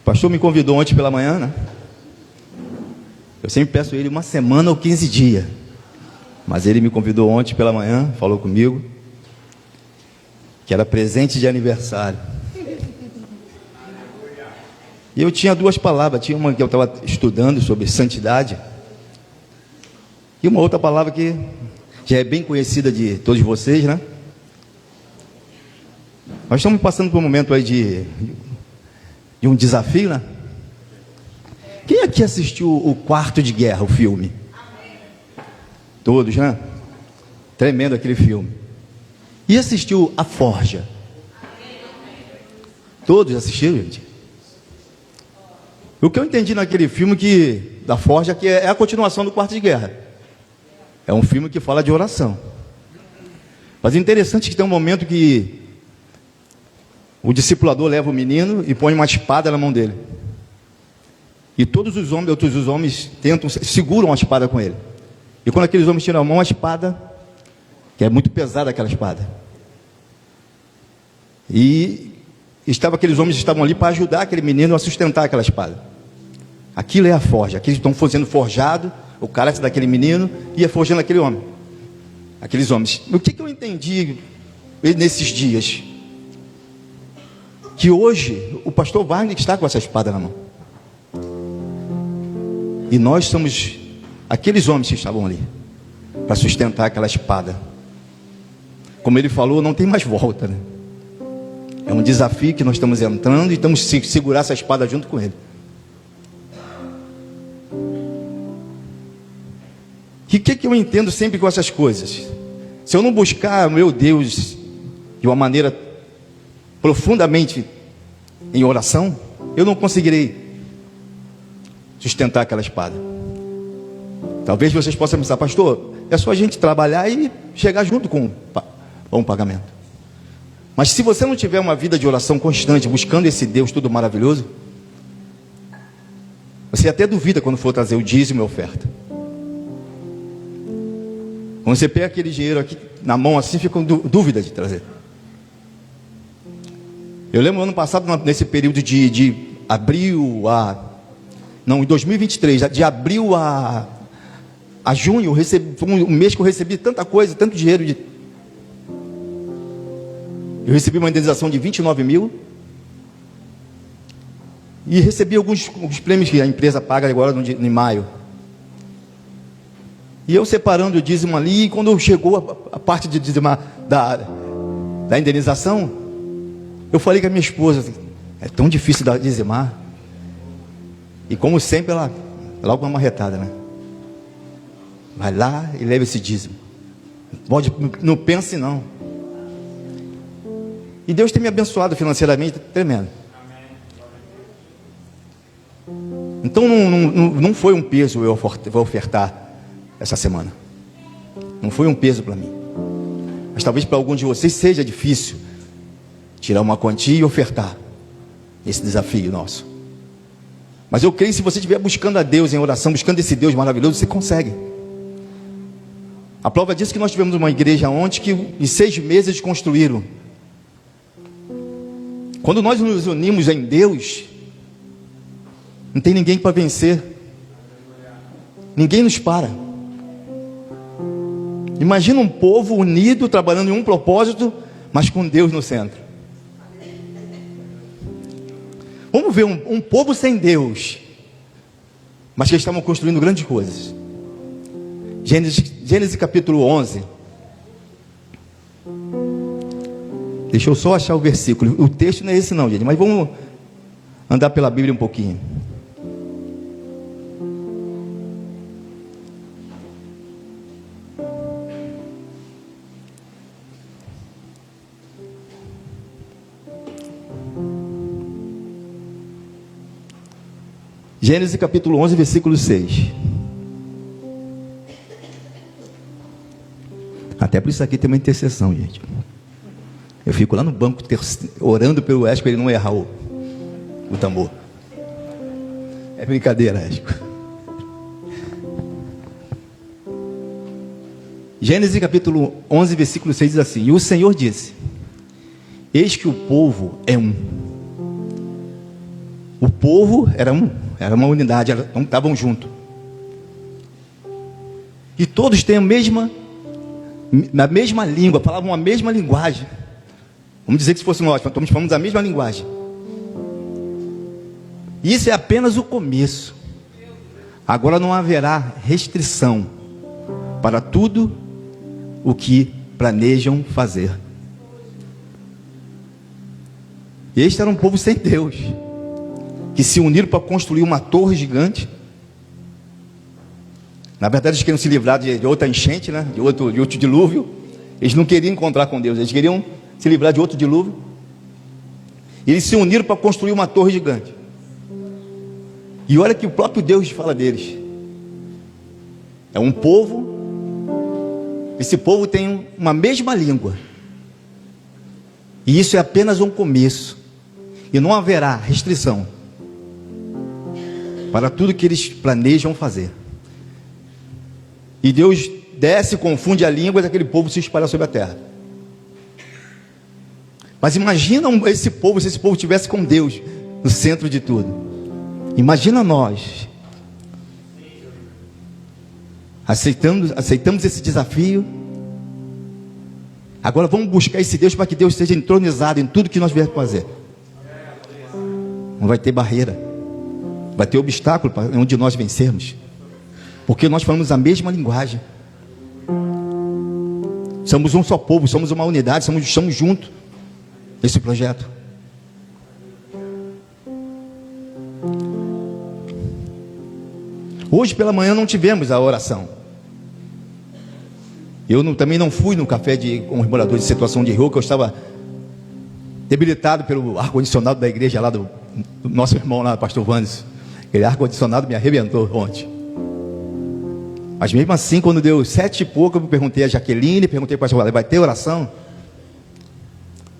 O pastor me convidou ontem pela manhã, né? Eu sempre peço a ele uma semana ou 15 dias. Mas ele me convidou ontem pela manhã, falou comigo, que era presente de aniversário. E eu tinha duas palavras. Tinha uma que eu estava estudando sobre santidade. E uma outra palavra que já é bem conhecida de todos vocês, né? Nós estamos passando por um momento aí de um desafio, né? Quem aqui assistiu o Quarto de Guerra, o filme? Todos, né? Tremendo aquele filme. E assistiu A Forja? Todos assistiram, gente? O que eu entendi naquele filme da Forja que é a continuação do Quarto de Guerra. É um filme que fala de oração. Mas é interessante que tem um momento que o discipulador leva o menino e põe uma espada na mão dele. E todos os homens seguram a espada com ele. E quando aqueles homens tiram a mão, a espada, que é muito pesada aquela espada. E aqueles homens estavam ali para ajudar aquele menino a sustentar aquela espada. Aquilo é a forja. Aqueles estão sendo forjados, o caráter daquele menino ia forjando aquele homem. Aqueles homens. O que eu entendi nesses dias? Que hoje o pastor Wagner está com essa espada na mão. E nós somos aqueles homens que estavam ali para sustentar aquela espada. Como ele falou, não tem mais volta, né? É um desafio que nós estamos entrando e estamos segurar essa espada junto com ele. E o que eu entendo sempre com essas coisas? Se eu não buscar o meu Deus de uma maneira profundamente em oração, eu não conseguirei sustentar aquela espada. Talvez vocês possam pensar, pastor, é só a gente trabalhar e chegar junto com um pagamento. Mas se você não tiver uma vida de oração constante, buscando esse Deus tudo maravilhoso, você até duvida quando for trazer o dízimo e a oferta. Quando você pega aquele dinheiro aqui na mão assim, fica com dúvida de trazer. Eu lembro ano passado, nesse período de abril em 2023, de abril a junho, foi um mês que eu recebi tanta coisa, tanto dinheiro. Eu recebi uma indenização de 29 mil. E recebi alguns prêmios que a empresa paga agora em maio. E eu separando o dízimo ali, e quando chegou a parte de dizimar da indenização, eu falei com a minha esposa, é tão difícil dizimar. E como sempre, ela logo uma marretada, né? Vai lá e leva esse dízimo. Não pense não. E Deus tem me abençoado financeiramente, tremendo. Então não foi um peso eu vou ofertar essa semana. Não foi um peso para mim. Mas talvez para algum de vocês seja difícil tirar uma quantia e ofertar esse desafio nosso. Mas eu creio que se você estiver buscando a Deus em oração, buscando esse Deus maravilhoso, você consegue. A prova disso é que nós tivemos uma igreja ontem que em 6 meses eles construíram. Quando nós nos unimos em Deus, não tem ninguém para vencer. Ninguém nos para. Imagina um povo unido, trabalhando em um propósito, mas com Deus no centro. Vamos ver um povo sem Deus, mas que estavam construindo grandes coisas. Gênesis capítulo 11. Deixa eu só achar o versículo. O texto não é esse não, gente, mas vamos andar pela Bíblia um pouquinho. Gênesis capítulo 11, versículo 6. Até por isso aqui tem uma intercessão, gente. Eu fico lá no banco orando pelo Esco para ele não errar o tambor. É brincadeira, Esco. Gênesis capítulo 11, versículo 6 diz assim: E o Senhor disse: Eis que o povo é um. O povo era uma unidade, estavam juntos. E todos têm a mesma língua, falavam a mesma linguagem. Vamos dizer que se fosse nós, estamos falando a mesma linguagem. Isso é apenas o começo. Agora não haverá restrição para tudo o que planejam fazer. Este era um povo sem Deus, que se uniram para construir uma torre gigante. Na verdade, eles queriam se livrar de outra enchente, né? de outro dilúvio. Eles não queriam encontrar com Deus, eles queriam se livrar de outro dilúvio. E eles se uniram para construir uma torre gigante. E olha que o próprio Deus fala deles. É um povo. Esse povo tem uma mesma língua. E isso é apenas um começo. E não haverá restrição para tudo que eles planejam fazer. E Deus desce, confunde a língua daquele povo se espalhar sobre a terra. Mas imagina esse povo, se esse povo estivesse com Deus no centro de tudo. Imagina nós. Aceitamos esse desafio. Agora vamos buscar esse Deus para que Deus seja entronizado em tudo que nós viemos fazer. Não vai ter barreira. Vai ter obstáculo para onde nós vencermos. Porque nós falamos a mesma linguagem. Somos um só povo, somos uma unidade, estamos juntos nesse projeto. Hoje pela manhã não tivemos a oração. Eu também não fui no café com os moradores de situação de rua, que eu estava debilitado pelo ar-condicionado da igreja lá do nosso irmão lá, pastor Vandes. Aquele ar-condicionado me arrebentou ontem. Mas mesmo assim, quando deu 7 e pouco, eu perguntei a Jaqueline, perguntei para o pastor, vai ter oração?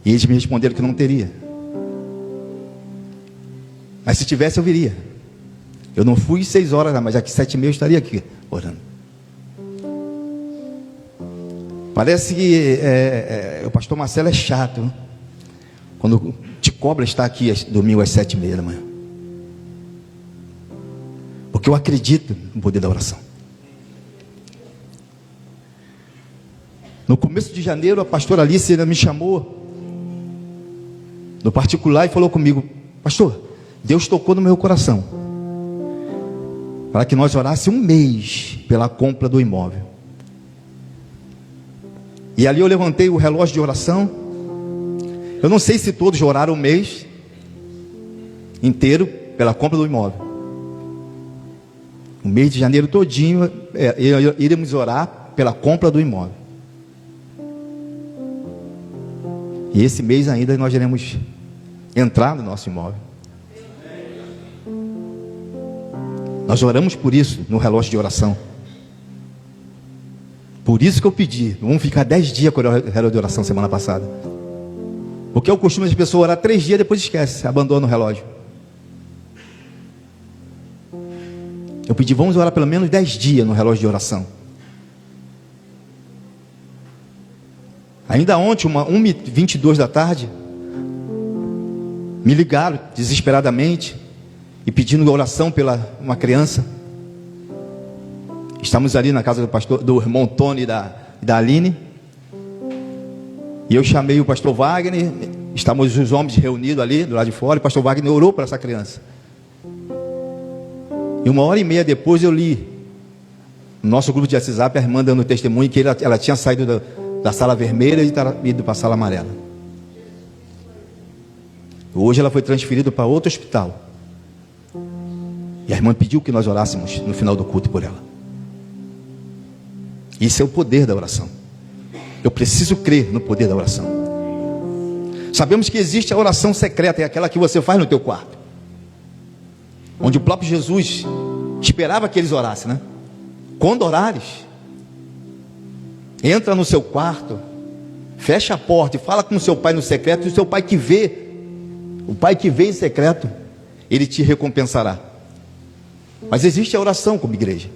E eles me responderam que não teria. Mas se tivesse, eu viria. Eu não fui 6 horas, mas aqui 7h30 eu estaria aqui, orando. Parece que o pastor Marcelo é chato, né? Quando te cobra estar aqui domingo às 7h30 da manhã. Porque eu acredito no poder da oração. No começo de janeiro, a pastora Alice me chamou no particular e falou comigo: pastor, Deus tocou no meu coração para que nós orássemos 1 mês pela compra do imóvel. E ali eu levantei o relógio de oração. Eu não sei se todos oraram 1 mês inteiro pela compra do imóvel. O mês de janeiro todinho iremos orar pela compra do imóvel. E esse mês ainda nós iremos entrar no nosso imóvel. Nós oramos por isso no relógio de oração. Por isso que eu pedi, vamos ficar 10 dias com o relógio de oração semana passada. Porque é o costume de pessoa orar 3 dias, depois esquece, abandona o relógio. Eu pedi, vamos orar pelo menos 10 dias no relógio de oração. Ainda ontem, 1h22 da tarde, me ligaram desesperadamente e pedindo oração pela uma criança. Estamos ali na casa do irmão Tony e da Aline. E eu chamei o pastor Wagner. Estamos os homens reunidos ali do lado de fora. E o pastor Wagner orou para essa criança. E 1h30 depois eu li no nosso grupo de WhatsApp a irmã dando testemunho que ela tinha saído da sala vermelha e estava indo para a sala amarela. Hoje ela foi transferida para outro hospital. E a irmã pediu que nós orássemos no final do culto por ela. Isso é o poder da oração. Eu preciso crer no poder da oração. Sabemos que existe a oração secreta, é aquela que você faz no teu quarto, onde o próprio Jesus esperava que eles orassem, né? Quando orares, entra no seu quarto, fecha a porta e fala com o seu pai no secreto, e o seu pai que vê, o pai que vê em secreto, ele te recompensará. Mas existe a oração como igreja.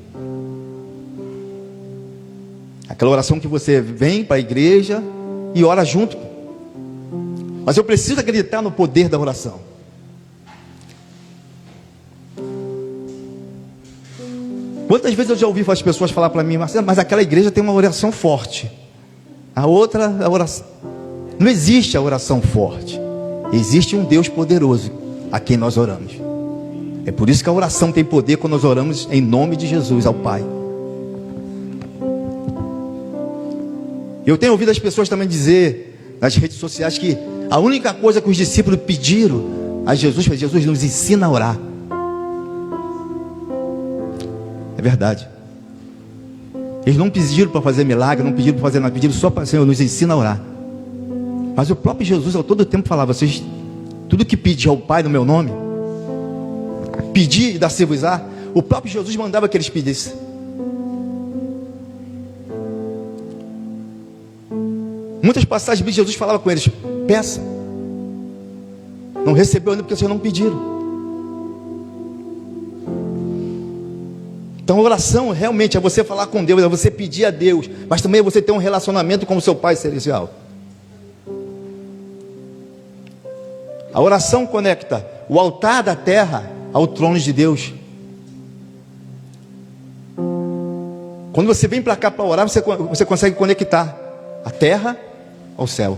Aquela oração que você vem para a igreja e ora junto. Mas eu preciso acreditar no poder da oração. Quantas vezes eu já ouvi as pessoas falar para mim, Marcelo, mas aquela igreja tem uma oração forte. A outra, a oração... Não existe a oração forte. Existe um Deus poderoso a quem nós oramos. É por isso que a oração tem poder quando nós oramos em nome de Jesus ao Pai. Eu tenho ouvido as pessoas também dizer nas redes sociais que a única coisa que os discípulos pediram a Jesus foi: Jesus, nos ensina a orar. É verdade. Eles não pediram para fazer milagre, não pediram para fazer nada, pediram só para: Senhor, nos ensina a orar. Mas o próprio Jesus a todo tempo falava: vocês, tudo que pedir ao Pai no meu nome, pedir e dar-se-vos-á. O próprio Jesus mandava que eles pedissem. Muitas passagens de Jesus falava com eles: peça. Não recebeu ainda porque vocês não pediram. Então a oração realmente é você falar com Deus, é você pedir a Deus, mas também é você ter um relacionamento com o seu Pai Celestial. A oração conecta o altar da terra ao trono de Deus. Quando você vem para cá para orar, você consegue conectar a terra ao céu.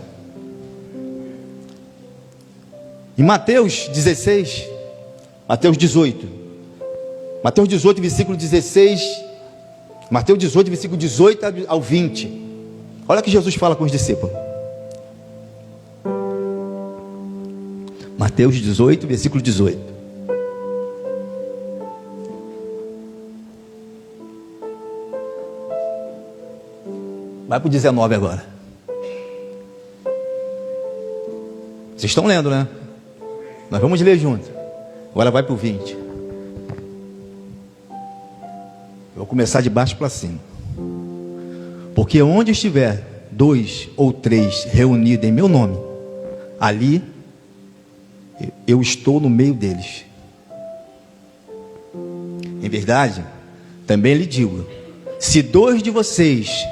Em Mateus 16, Mateus 18, versículo 16, Mateus 18, versículo 18 ao 20. Olha o que Jesus fala com os discípulos. Mateus 18, versículo 18. Vai para o 19 agora. Vocês estão lendo, né? Nós vamos ler junto. Agora vai para o 20. Eu vou começar de baixo para cima. Porque onde estiver 2 ou 3 reunidos em meu nome, ali eu estou no meio deles. Em verdade, também lhe digo: se 2 de vocês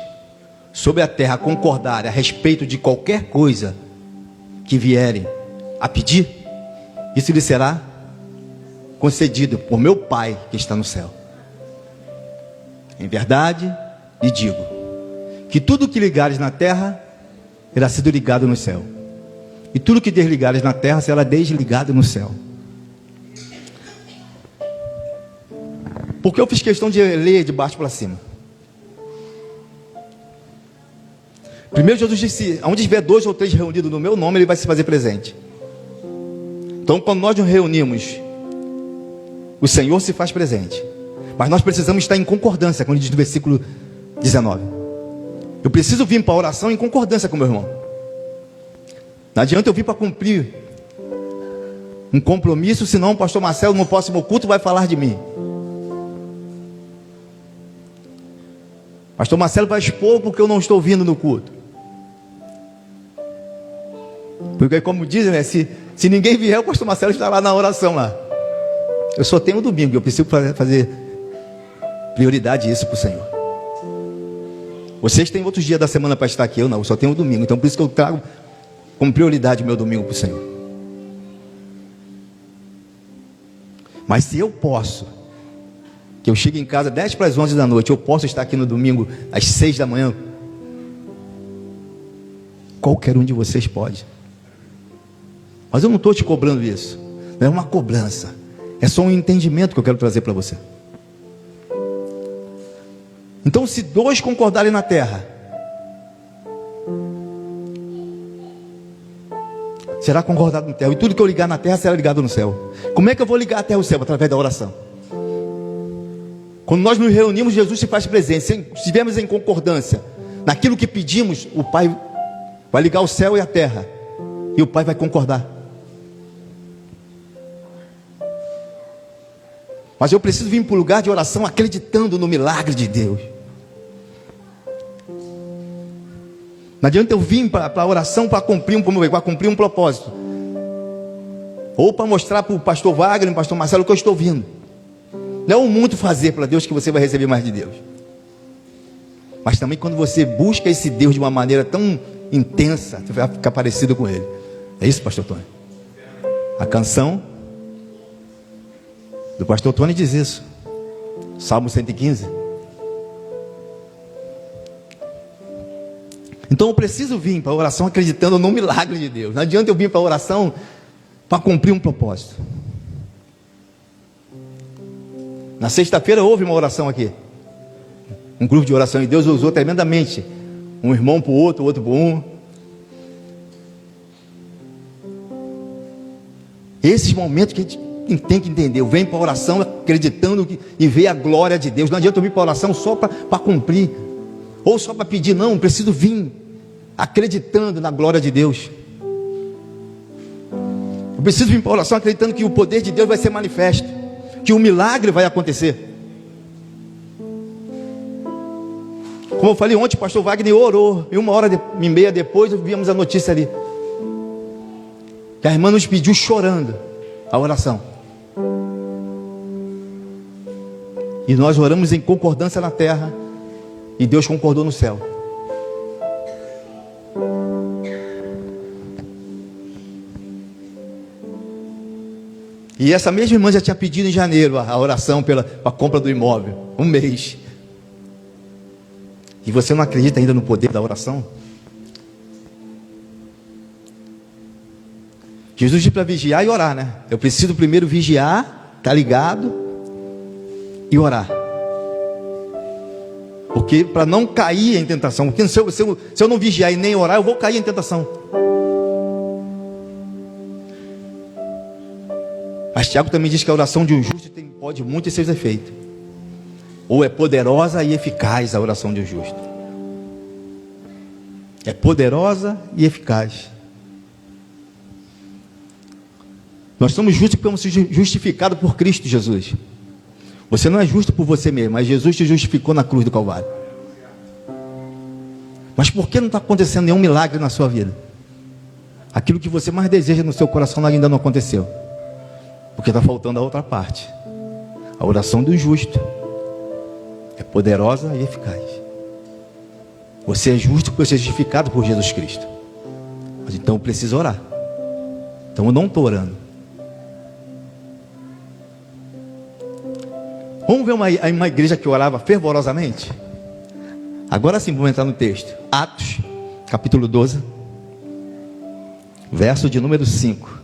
sobre a terra concordarem a respeito de qualquer coisa que vierem a pedir, isso lhe será concedido por meu Pai que está no céu. Em verdade lhe digo que tudo que ligares na terra será sido ligado no céu, e tudo que desligares na terra será desligado no céu. Porque eu fiz questão de ler de baixo para cima. Primeiro Jesus disse: onde tiver 2 ou 3 reunidos no meu nome, Ele vai se fazer presente. Então quando nós nos reunimos, o Senhor se faz presente. Mas nós precisamos estar em concordância, como diz no versículo 19. Eu preciso vir para a oração em concordância com o meu irmão. Não adianta eu vir para cumprir um compromisso, senão o pastor Marcelo no próximo culto vai falar de mim. Pastor Marcelo vai expor porque eu não estou vindo no culto. Porque como dizem, né, se ninguém vier, o pastor Marcelo está lá na oração lá. Eu só tenho domingo, eu preciso fazer prioridade isso para o Senhor. Vocês têm outros dias da semana para estar aqui, eu não, eu só tenho domingo. Então por isso que eu trago como prioridade o meu domingo para o Senhor. Mas se eu posso, que eu chego em casa 10 para as 11 da noite, eu posso estar aqui no domingo às 6 da manhã, qualquer um de vocês pode. Mas eu não estou te cobrando isso. Não é uma cobrança. É só um entendimento que eu quero trazer para você. Então se 2 concordarem na terra, será concordado no céu. E tudo que eu ligar na terra será ligado no céu. Como é que eu vou ligar a terra ao céu? Através da oração. Quando nós nos reunimos, Jesus se faz presente. Se estivermos em concordância naquilo que pedimos, o Pai vai ligar o céu e a terra, e o Pai vai concordar. Mas eu preciso vir para o lugar de oração acreditando no milagre de Deus. Não adianta eu vir para a oração para cumprir um propósito, ou para mostrar para o pastor Wagner e o pastor Marcelo que eu estou vindo. Não é muito fazer para Deus que você vai receber mais de Deus. Mas também quando você busca esse Deus de uma maneira tão intensa, você vai ficar parecido com Ele. É isso, pastor Tony? A canção do pastor Tony diz isso. Salmo 115. Então eu preciso vir para a oração acreditando no milagre de Deus. Não adianta eu vir para a oração para cumprir um propósito. Na sexta-feira houve uma oração aqui, um grupo de oração, e Deus usou tremendamente, um irmão para o outro para um. Esses momentos que a gente tem que entender. Eu venho para a oração acreditando e ver a glória de Deus. Não adianta eu vir para a oração só para cumprir, ou só para pedir. Não, eu preciso vir acreditando na glória de Deus. Eu preciso vir para a oração acreditando que o poder de Deus vai ser manifesto, que o milagre vai acontecer. Como eu falei ontem, o pastor Wagner orou, e 1h30 depois vimos a notícia ali, que a irmã nos pediu chorando a oração, e nós oramos em concordância na terra, e Deus concordou no céu. E essa mesma irmã já tinha pedido em janeiro a oração pela compra do imóvel, 1 mês. E você não acredita ainda no poder da oração? Jesus disse para vigiar e orar, né? Eu preciso primeiro vigiar, estar ligado e orar. Porque para não cair em tentação, porque se eu não vigiar e nem orar, eu vou cair em tentação. Mas Tiago também diz que a oração de um justo pode muito ter seus efeitos. Ou é poderosa e eficaz a oração de um justo. É poderosa e eficaz. Nós somos justos porque somos justificados por Cristo Jesus. Você não é justo por você mesmo, mas Jesus te justificou na cruz do Calvário. Mas por que não está acontecendo nenhum milagre na sua vida? Aquilo que você mais deseja no seu coração ainda não aconteceu. Porque está faltando a outra parte. A oração do justo é poderosa e eficaz. Você é justo porque você é justificado por Jesus Cristo. Mas então eu preciso orar. Então eu não estou orando. Vamos ver uma igreja que orava fervorosamente? Agora sim, vamos entrar no texto. Atos, capítulo 12, verso de número 5.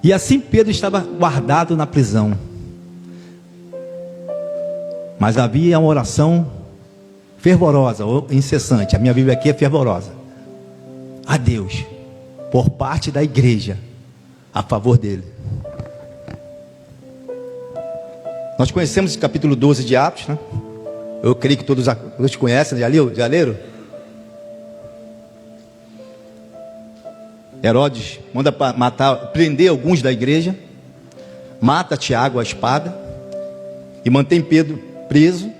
E assim Pedro estava guardado na prisão. Mas havia uma oração fervorosa, ou incessante. A minha Bíblia aqui é fervorosa. A Deus, por parte da igreja, a favor dele. Nós conhecemos o capítulo 12 de Atos, né? Eu creio que todos conhecem, já leram? Herodes manda prender alguns da igreja, mata Tiago à espada e mantém Pedro preso,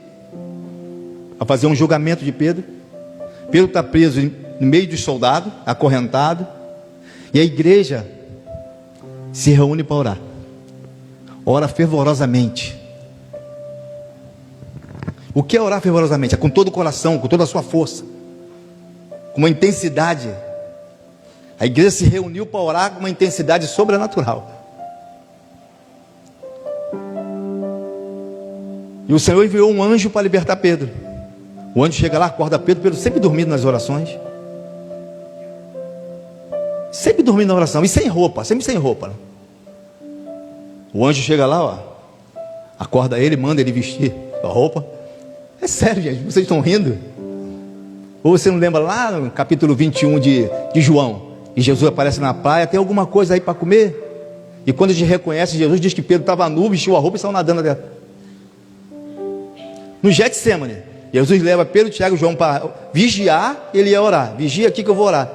a fazer um julgamento de Pedro. Pedro está preso no meio dos soldados, acorrentado, e a igreja se reúne para orar. Ora fervorosamente. O que é orar fervorosamente? É com todo o coração, com toda a sua força, com uma intensidade. A igreja se reuniu para orar com uma intensidade sobrenatural. E o Senhor enviou um anjo para libertar Pedro. O anjo chega lá, acorda Pedro. Pedro sempre dormindo nas orações. Sempre dormindo na oração. E sem roupa, sempre sem roupa. O anjo chega lá, ó, acorda ele, manda ele vestir a roupa. É sério, gente, vocês estão rindo? Ou você não lembra lá no capítulo 21 de João? E Jesus aparece na praia, tem alguma coisa aí para comer? E quando a gente reconhece, Jesus diz que Pedro estava nu, vestiu a roupa e saiu nadando dentro. No Getsemane, Jesus leva Pedro, Tiago e João para vigiar, ele ia orar. Vigia aqui que eu vou orar.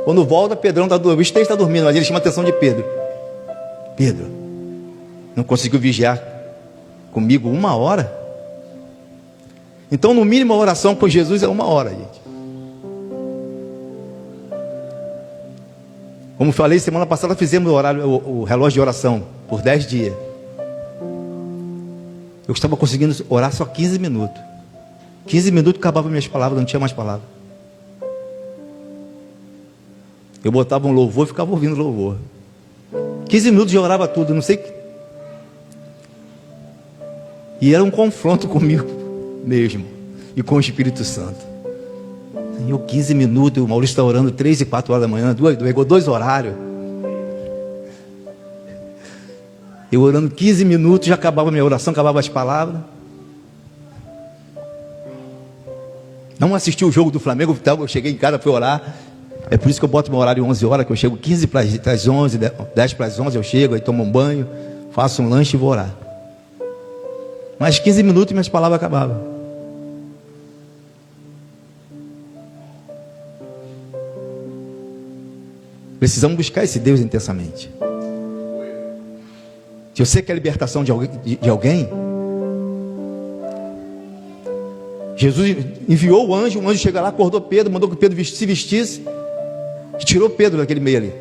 Quando volta, Pedrão está dormindo, o bicho está dormindo, mas ele chama a atenção de Pedro. Pedro, não conseguiu vigiar comigo 1 hora? Então, no mínimo, a oração com Jesus é 1 hora, gente. Como falei, semana passada fizemos o relógio de oração por 10 dias. Eu estava conseguindo orar só 15 minutos. 15 minutos acabava minhas palavras, não tinha mais palavras. Eu botava um louvor e ficava ouvindo louvor. 15 minutos eu orava tudo, não sei que. E era um confronto comigo mesmo e com o Espírito Santo. Senhor, 15 minutos, o Maurício está orando 3 e 4 horas da manhã, pegou 2 horários. Eu orando 15 minutos, já acabava a minha oração, acabava as palavras. Não assisti o jogo do Flamengo, eu cheguei em casa, fui orar. É por isso que eu boto meu horário 11 horas, que eu chego 15 para as 11, 10 para as 11 eu chego, aí tomo um banho, faço um lanche e vou orar. Mais 15 minutos e minhas palavras acabavam. Precisamos buscar esse Deus intensamente. Se você quer a libertação de alguém, Jesus enviou o anjo chegou lá, acordou Pedro, mandou que Pedro se vestisse e tirou Pedro daquele meio ali.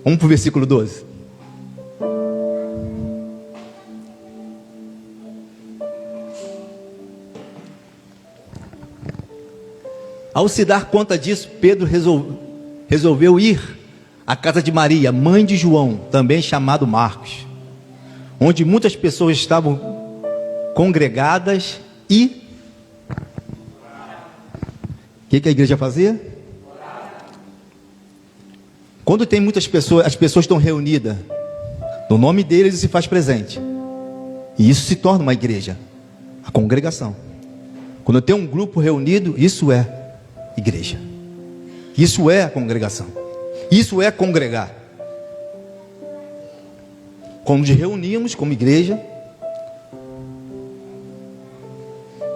Vamos para o versículo 12. Ao se dar conta disso, Pedro resolveu ir à casa de Maria, mãe de João, também chamado Marcos, onde muitas pessoas estavam congregadas e... O que a igreja fazia? Quando tem muitas pessoas, as pessoas estão reunidas, no nome deles se faz presente. E isso se torna uma igreja, a congregação. Quando tem um grupo reunido, isso é igreja. Isso é a congregação. Isso é congregar. Quando nos reunimos como igreja,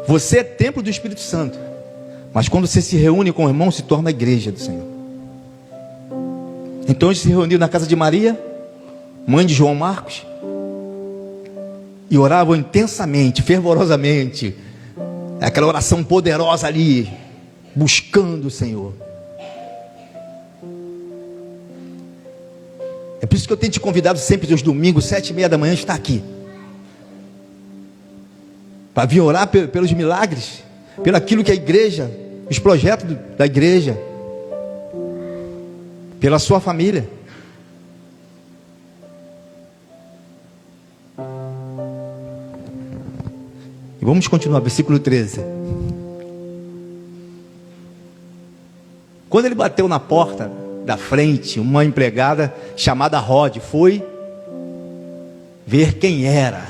você é templo do Espírito Santo. Mas quando você se reúne com o irmão, se torna a igreja do Senhor. Então eles se reuniram na casa de Maria, mãe de João Marcos, e oravam intensamente, fervorosamente, aquela oração poderosa ali, buscando o Senhor. É por isso que eu tenho te convidado sempre nos domingos, 7h30 da manhã, estar aqui, para vir orar pelos milagres, pelo aquilo que a igreja, os projetos da igreja, pela sua família. E vamos continuar, versículo 13. Quando ele bateu na porta da frente, uma empregada chamada Rode foi ver quem era.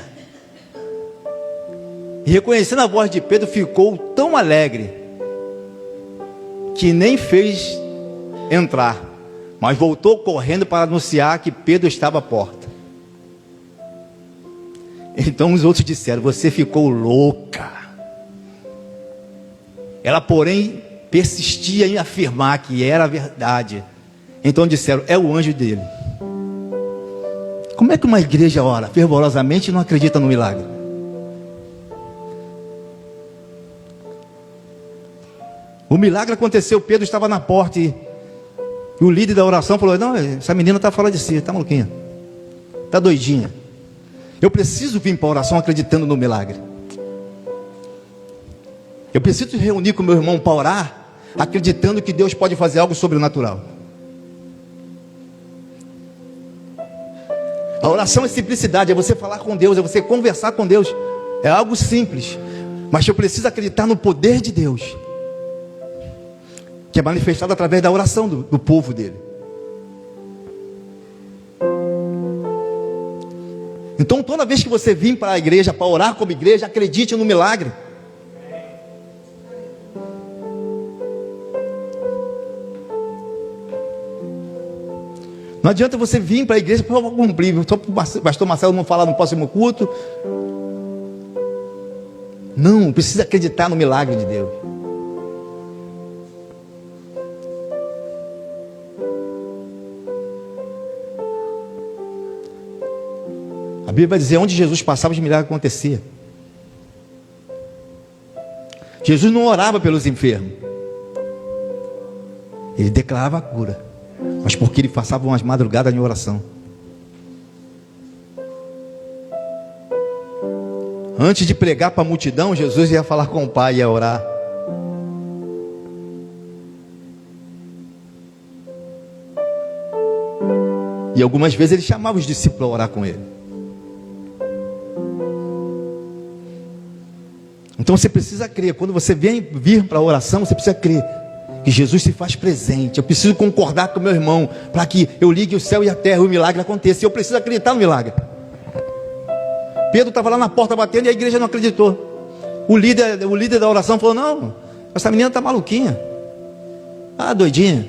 E reconhecendo a voz de Pedro, ficou tão alegre que nem fez entrar, mas voltou correndo para anunciar que Pedro estava à porta. Então os outros disseram: você ficou louca. Ela, porém, persistia em afirmar que era verdade. Então disseram: é o anjo dele. Como é que uma igreja ora fervorosamente e não acredita no milagre? O milagre aconteceu, Pedro estava na porta e o líder da oração falou: não, essa menina está fora de si, está maluquinha, está doidinha. Eu preciso vir para a oração acreditando no milagre. Eu preciso reunir com meu irmão para orar, acreditando que Deus pode fazer algo sobrenatural. A oração é simplicidade, é você falar com Deus, é você conversar com Deus. É algo simples, mas eu preciso acreditar no poder de Deus, que é manifestado através da oração do povo dele. Então toda vez que você vir para a igreja, para orar como igreja, acredite no milagre. Não adianta você vir para a igreja para cumprir. Só para o pastor Marcelo não falar no próximo culto. Não, precisa acreditar no milagre de Deus. A Bíblia vai dizer: onde Jesus passava, os milagres aconteciam. Jesus não orava pelos enfermos, ele declarava a cura, mas porque ele passava umas madrugadas em oração. Antes de pregar para a multidão, Jesus ia falar com o Pai, ia orar. E algumas vezes ele chamava os discípulos a orar com ele. Então você precisa crer. Quando você vir para a oração, você precisa crer que Jesus se faz presente. Eu preciso concordar com o meu irmão para que eu ligue o céu e a terra e o milagre aconteça. Eu preciso acreditar no milagre. Pedro estava lá na porta batendo e a igreja não acreditou. O líder da oração falou: não, essa menina está maluquinha, doidinha.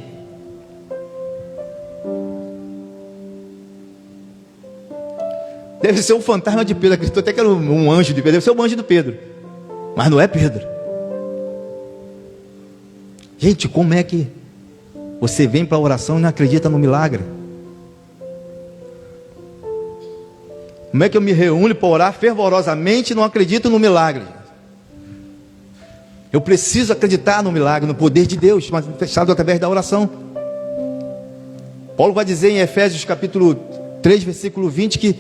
Deve ser um fantasma de Pedro. Acreditou até que era um anjo de Pedro. Deve ser um anjo do Pedro, mas não é Pedro. Gente, como é que você vem para a oração e não acredita no milagre? Como é que eu me reúno para orar fervorosamente e não acredito no milagre? Eu preciso acreditar no milagre, no poder de Deus, manifestado através da oração. Paulo vai dizer em Efésios capítulo 3, versículo 20, que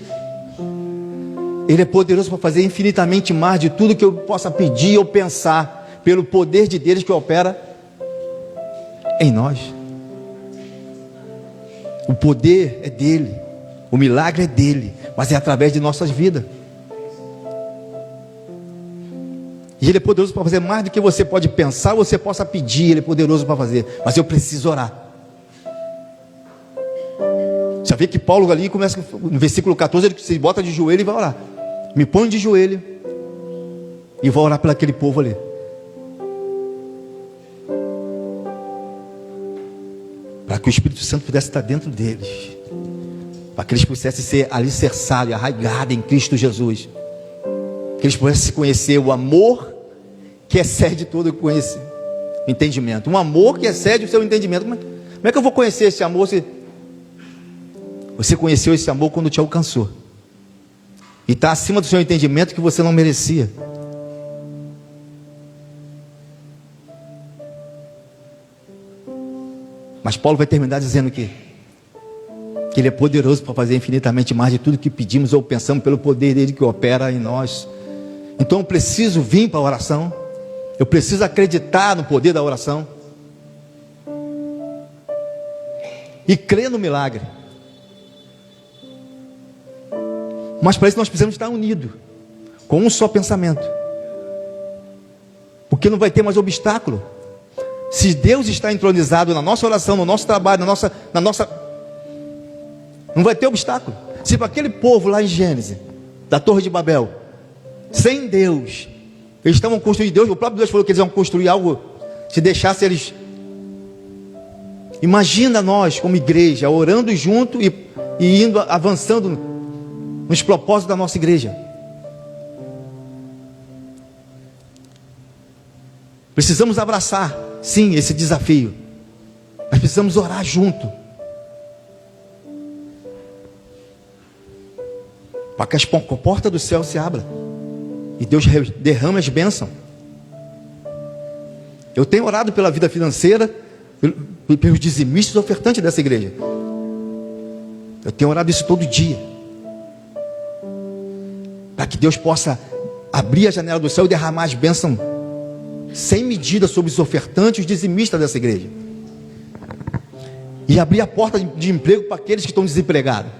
Ele é poderoso para fazer infinitamente mais de tudo que eu possa pedir ou pensar, pelo poder de Deus que opera em nós. O poder é dele, o milagre é dele, mas é através de nossas vidas. E Ele é poderoso para fazer mais do que você pode pensar, você possa pedir. Ele é poderoso para fazer, mas eu preciso orar. Já vê que Paulo ali começa no versículo 14, ele se bota de joelho e vai orar. Me põe de joelho e vou orar pelaquele povo ali. Para que o Espírito Santo pudesse estar dentro deles, para que eles pudessem ser alicerçados, arraigados em Cristo Jesus, que eles pudessem conhecer o amor que excede todo o entendimento, um amor que excede o seu entendimento. Como é que eu vou conhecer esse amor se você conheceu esse amor quando te alcançou e está acima do seu entendimento, que você não merecia? Mas Paulo vai terminar dizendo que Ele é poderoso para fazer infinitamente mais de tudo que pedimos ou pensamos, pelo poder dele que opera em nós. Então eu preciso vir para a oração, eu preciso acreditar no poder da oração e crer no milagre. Mas para isso nós precisamos estar unidos, com um só pensamento, porque não vai ter mais obstáculo. Se Deus está entronizado na nossa oração, no nosso trabalho, na nossa, não vai ter obstáculo. Se para aquele povo lá em Gênesis, da Torre de Babel, sem Deus, eles estavam construindo Deus, o próprio Deus falou que eles iam construir algo, se deixasse eles. Imagina nós como igreja, orando junto e indo, avançando nos propósitos da nossa igreja. Precisamos abraçar, sim, esse desafio, mas precisamos orar junto, para que a porta do céu se abra e Deus derrame as bênçãos. Eu tenho orado pela vida financeira, pelos dizimistas e ofertantes dessa igreja. Eu tenho orado isso todo dia, para que Deus possa abrir a janela do céu e derramar as bênçãos sem medida sobre os ofertantes e os dizimistas dessa igreja, e abrir a porta de emprego para aqueles que estão desempregados.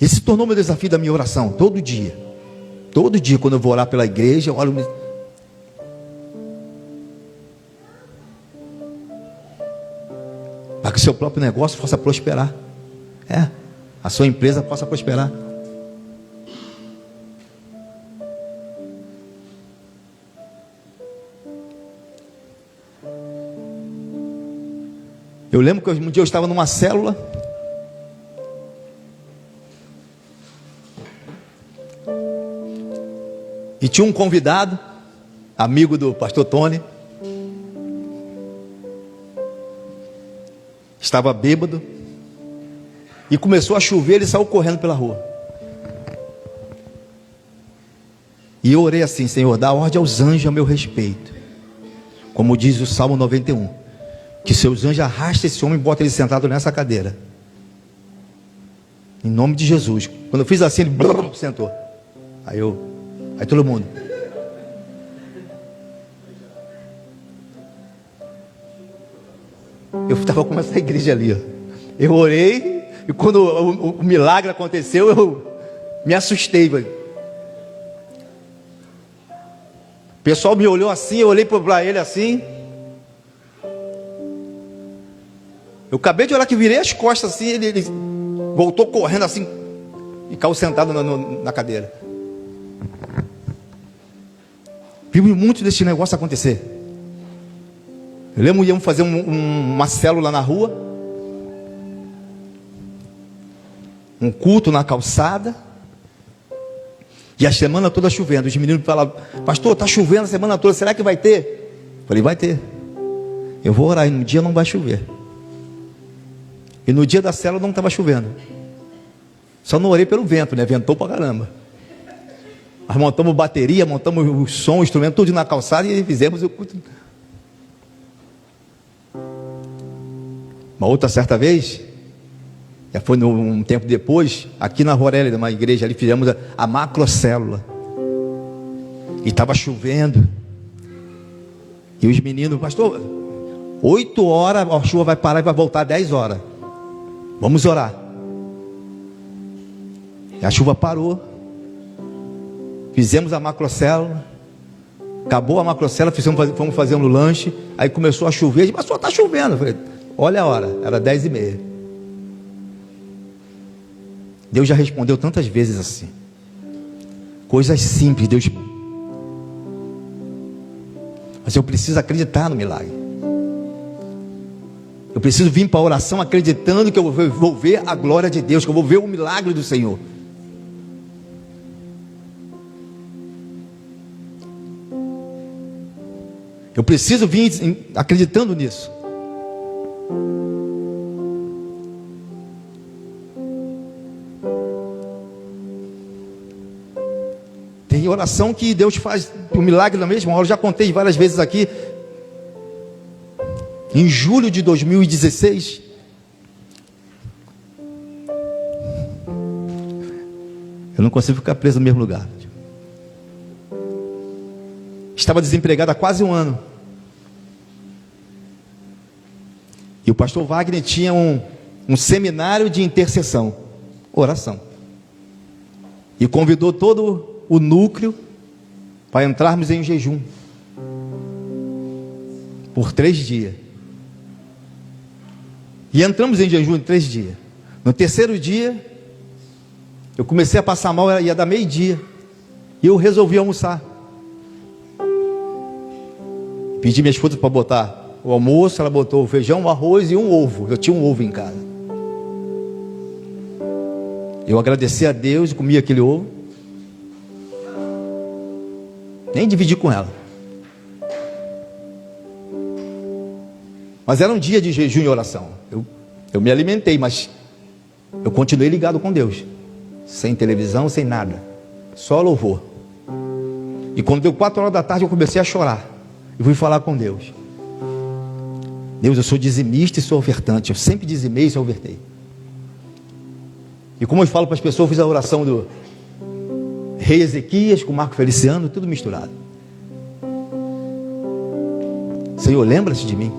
Esse se tornou meu desafio da minha oração, todo dia quando eu vou orar pela igreja, eu oro para que o seu próprio negócio possa prosperar, a sua empresa possa prosperar. Eu lembro que um dia eu estava numa célula, e tinha um convidado, amigo do pastor Tony, estava bêbado, e começou a chover, ele saiu correndo pela rua. E eu orei assim: Senhor, dá ordem aos anjos a meu respeito, como diz o Salmo 91. Que seus anjos arrastem esse homem e botem ele sentado nessa cadeira. Em nome de Jesus. Quando eu fiz assim, ele sentou. Aí todo mundo. Eu estava com essa igreja ali, ó. Eu orei, e quando o milagre aconteceu, eu me assustei, velho. O pessoal me olhou assim, eu olhei para ele assim. Eu acabei de olhar que virei as costas assim, ele voltou correndo assim e caiu sentado na cadeira. Vimos muito desse negócio acontecer. Eu lembro que íamos fazer uma célula na rua, um culto na calçada, e a semana toda chovendo. Os meninos falavam: pastor, está chovendo a semana toda, será que vai ter? Eu falei: vai ter. Eu vou orar e no dia não vai chover. E no dia da célula não estava chovendo. Só não orei pelo vento, né? Ventou pra caramba. Nós montamos bateria, montamos o som, o instrumento, tudo na calçada e fizemos o culto. Uma outra certa vez, já foi um tempo depois, aqui na Rorélia, numa igreja ali, fizemos a macrocélula. E estava chovendo. E os meninos: pastor, 8 horas a chuva vai parar e vai voltar 10 horas. Vamos orar. E a chuva parou. Fizemos a macrocélula. Acabou a macrocélula, fomos fazendo o lanche. Aí começou a chover. Eu disse: pastor, está chovendo. Eu falei: olha a hora, era 10h30. Deus já respondeu tantas vezes assim. Coisas simples, Deus. Mas eu preciso acreditar no milagre. Eu preciso vir para a oração acreditando que eu vou ver a glória de Deus, que eu vou ver o milagre do Senhor. Eu preciso vir acreditando nisso. Tem oração que Deus faz o milagre na mesma hora. Eu já contei várias vezes aqui. Em julho de 2016, eu não consigo ficar preso no mesmo lugar. Estava desempregado há quase um ano. E o pastor Wagner tinha um seminário de intercessão, oração. E convidou todo o núcleo para entrarmos em jejum por 3 dias. E entramos em jejum em 3 dias. No terceiro dia, eu comecei a passar mal, ia dar 12:30. E eu resolvi almoçar. Pedi minha esposa para botar o almoço, ela botou o feijão, o arroz e um ovo. Eu tinha um ovo em casa. Eu agradeci a Deus e comi aquele ovo. Nem dividi com ela. Mas era um dia de jejum e oração. Eu me alimentei, mas eu continuei ligado com Deus. Sem televisão, sem nada. Só louvor. E quando deu 4 horas da tarde, eu comecei a chorar. E fui falar com Deus. Deus, eu sou dizimista e sou ofertante. Eu sempre dizimei e sou ofertei. E como eu falo para as pessoas, eu fiz a oração do rei Ezequias com Marco Feliciano, tudo misturado. Senhor, lembra-se de mim.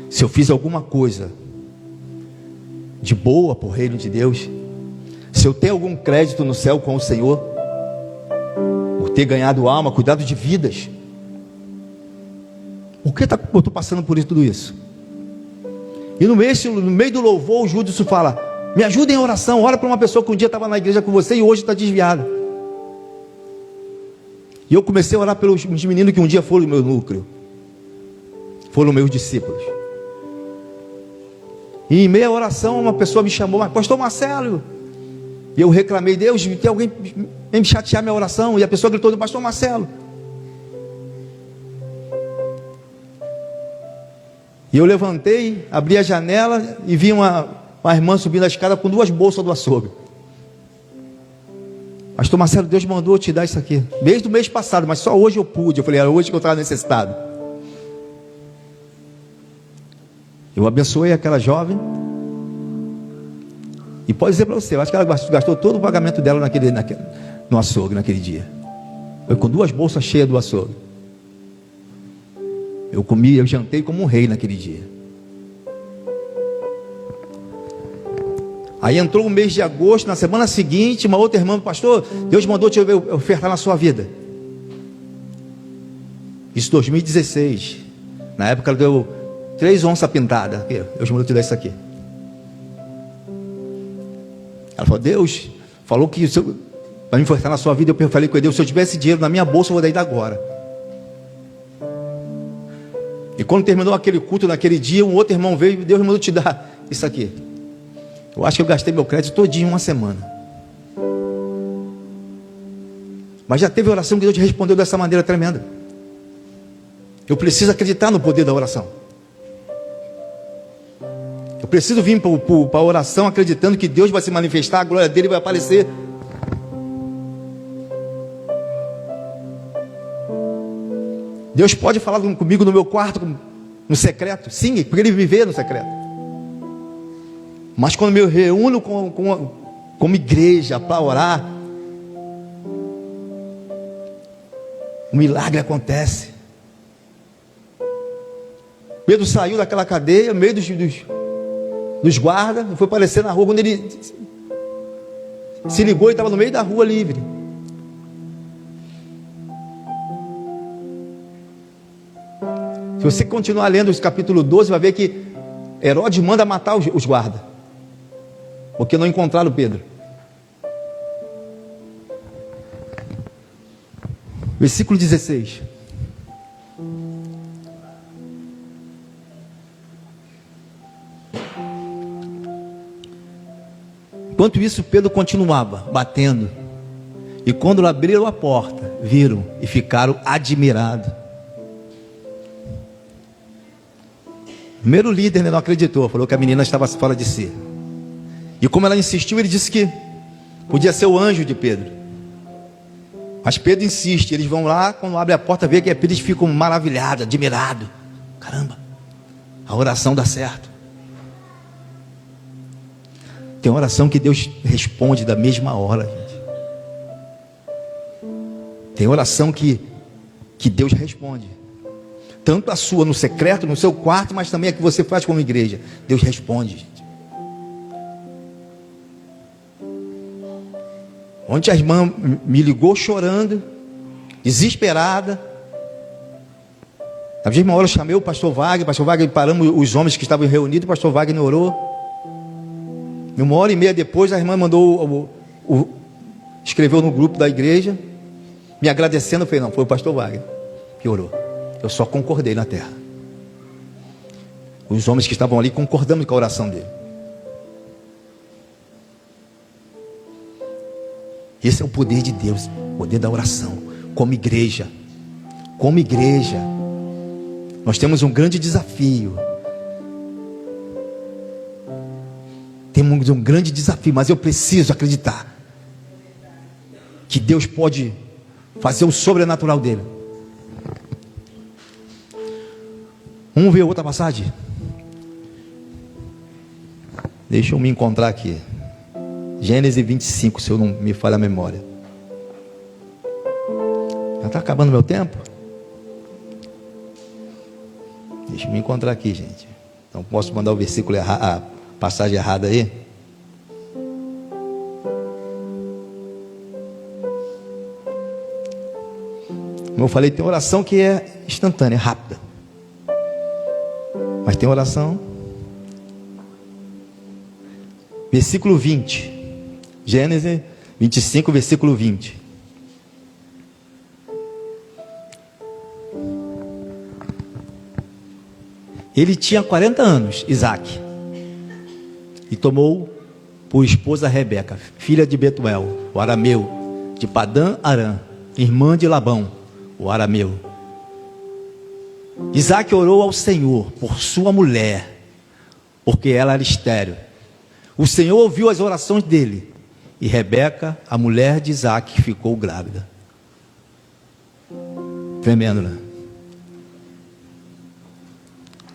Se eu fiz alguma coisa de boa para o reino de Deus, se eu tenho algum crédito no céu com o Senhor, por ter ganhado alma, cuidado de vidas, por que eu estou passando por tudo isso? E no meio do louvor, o Júdice fala: me ajuda em oração, ora para uma pessoa que um dia estava na igreja com você e hoje está desviada. E eu comecei a orar pelos meninos que um dia foram o meu núcleo, foram meus discípulos. E em meia oração, uma pessoa me chamou: mas pastor Marcelo. E eu reclamei: Deus, tem alguém me chatear minha oração? E a pessoa gritou: pastor Marcelo. E eu levantei, abri a janela e vi uma irmã subindo a escada com 2 bolsas do açougue. Pastor Marcelo, Deus mandou eu te dar isso aqui. Desde o mês passado, mas só hoje eu pude. Eu falei: era hoje que eu estava necessitado. Eu abençoei aquela jovem. E pode dizer para você, eu acho que ela gastou todo o pagamento dela no açougue naquele dia. Foi com 2 bolsas cheias do açougue. Eu comi, eu jantei como um rei naquele dia. Aí entrou o mês de agosto, na semana seguinte, uma outra irmã, pastor, Deus mandou te ofertar na sua vida. Isso 2016. Na época ela deu 3 onças pintadas. Deus mandou te dar isso aqui. Ela falou, Deus falou que para me ofertar na sua vida. Eu falei com Deus, se eu tivesse dinheiro na minha bolsa, eu vou dar agora. E quando terminou aquele culto naquele dia, um outro irmão veio e Deus mandou te dar isso aqui. Eu acho que eu gastei meu crédito todinho em uma semana. Mas já teve oração que Deus te respondeu dessa maneira tremenda. Eu preciso acreditar no poder da oração. Eu preciso vir para a oração acreditando que Deus vai se manifestar, a glória dele vai aparecer. Deus pode falar comigo no meu quarto, no secreto. Sim, porque ele me vê no secreto. Mas quando eu me reúno como igreja para orar, o milagre acontece. Pedro saiu daquela cadeia, no meio dos guardas, foi aparecer na rua. Quando ele se ligou, ele estava no meio da rua livre. Se você continuar lendo o capítulo 12, vai ver que Herodes manda matar os guardas, porque não encontraram Pedro. Versículo 16. Enquanto isso, Pedro continuava batendo. E quando abriram a porta, viram e ficaram admirados. O primeiro líder não acreditou, falou que a menina estava fora de si. E como ela insistiu, ele disse que podia ser o anjo de Pedro. Mas Pedro insiste, eles vão lá, quando abre a porta, vê que é Pedro, eles ficam maravilhados, admirados. Caramba, a oração dá certo. Tem oração que Deus responde da mesma hora, gente. Tem oração que Deus responde. Tanto a sua no secreto, no seu quarto, mas também a que você faz como igreja. Deus responde, gente. Ontem a irmã me ligou chorando, desesperada. Na mesma hora eu chamei o pastor Wagner, paramos os homens que estavam reunidos, o pastor Wagner orou. E 1h30 depois a irmã mandou, escreveu no grupo da igreja, me agradecendo. Eu falei, não, foi o pastor Wagner que orou. Eu só concordei na terra. Os homens que estavam ali concordando com a oração dele. Esse é o poder de Deus, o poder da oração. Como igreja, nós temos um grande desafio. Temos um grande desafio, mas eu preciso acreditar que Deus pode fazer o sobrenatural dele. Vamos ver outra passagem? Deixa eu me encontrar aqui. Gênesis 25, se eu não me falha a memória. Já está acabando meu tempo? Deixa eu me encontrar aqui, gente. Então posso mandar o versículo errado, a passagem errada aí? Como eu falei, tem oração que é instantânea, rápida. Mas tem oração. Versículo 20. Gênesis 25, versículo 20. Ele tinha 40 anos, Isaac, e tomou por esposa Rebeca, filha de Betuel, o arameu, de Padã Arã, irmã de Labão, o arameu. Isaac orou ao Senhor por sua mulher, porque ela era estéril. O Senhor ouviu as orações dele, e Rebeca, a mulher de Isaac, ficou grávida. Tremendo, né?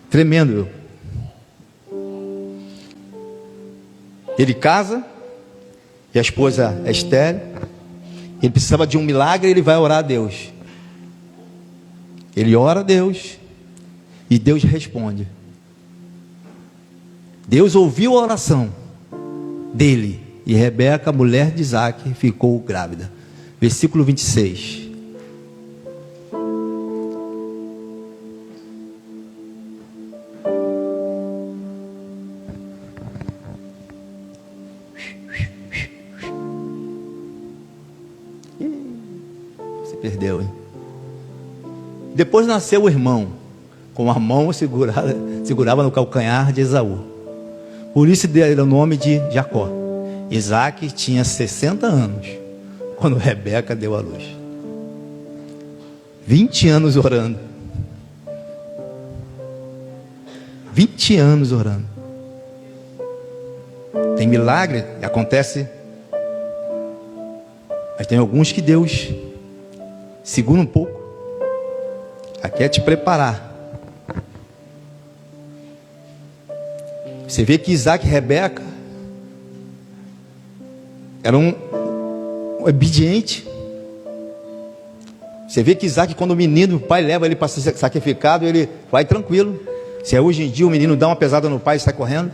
Tremendo. Ele casa, e a esposa é estéril. Ele precisava de um milagre, ele vai orar a Deus. Ele ora a Deus, e Deus responde. Deus ouviu a oração dele, e Rebeca, mulher de Isaac, ficou grávida. Versículo 26. Você perdeu, hein? Depois nasceu o irmão, com a mão segurava no calcanhar de Esaú. Por isso deram o nome de Jacó. Isaac tinha 60 anos quando Rebeca deu à luz. 20 anos orando. 20 anos orando. Tem milagre, acontece. Mas tem alguns que Deus segura um pouco. Aqui é te preparar. Você vê que Isaac e Rebeca eram um obediente. Você vê que Isaac, quando o menino, o pai leva ele para ser sacrificado, ele vai tranquilo. Se é hoje em dia o menino dá uma pesada no pai e sai correndo.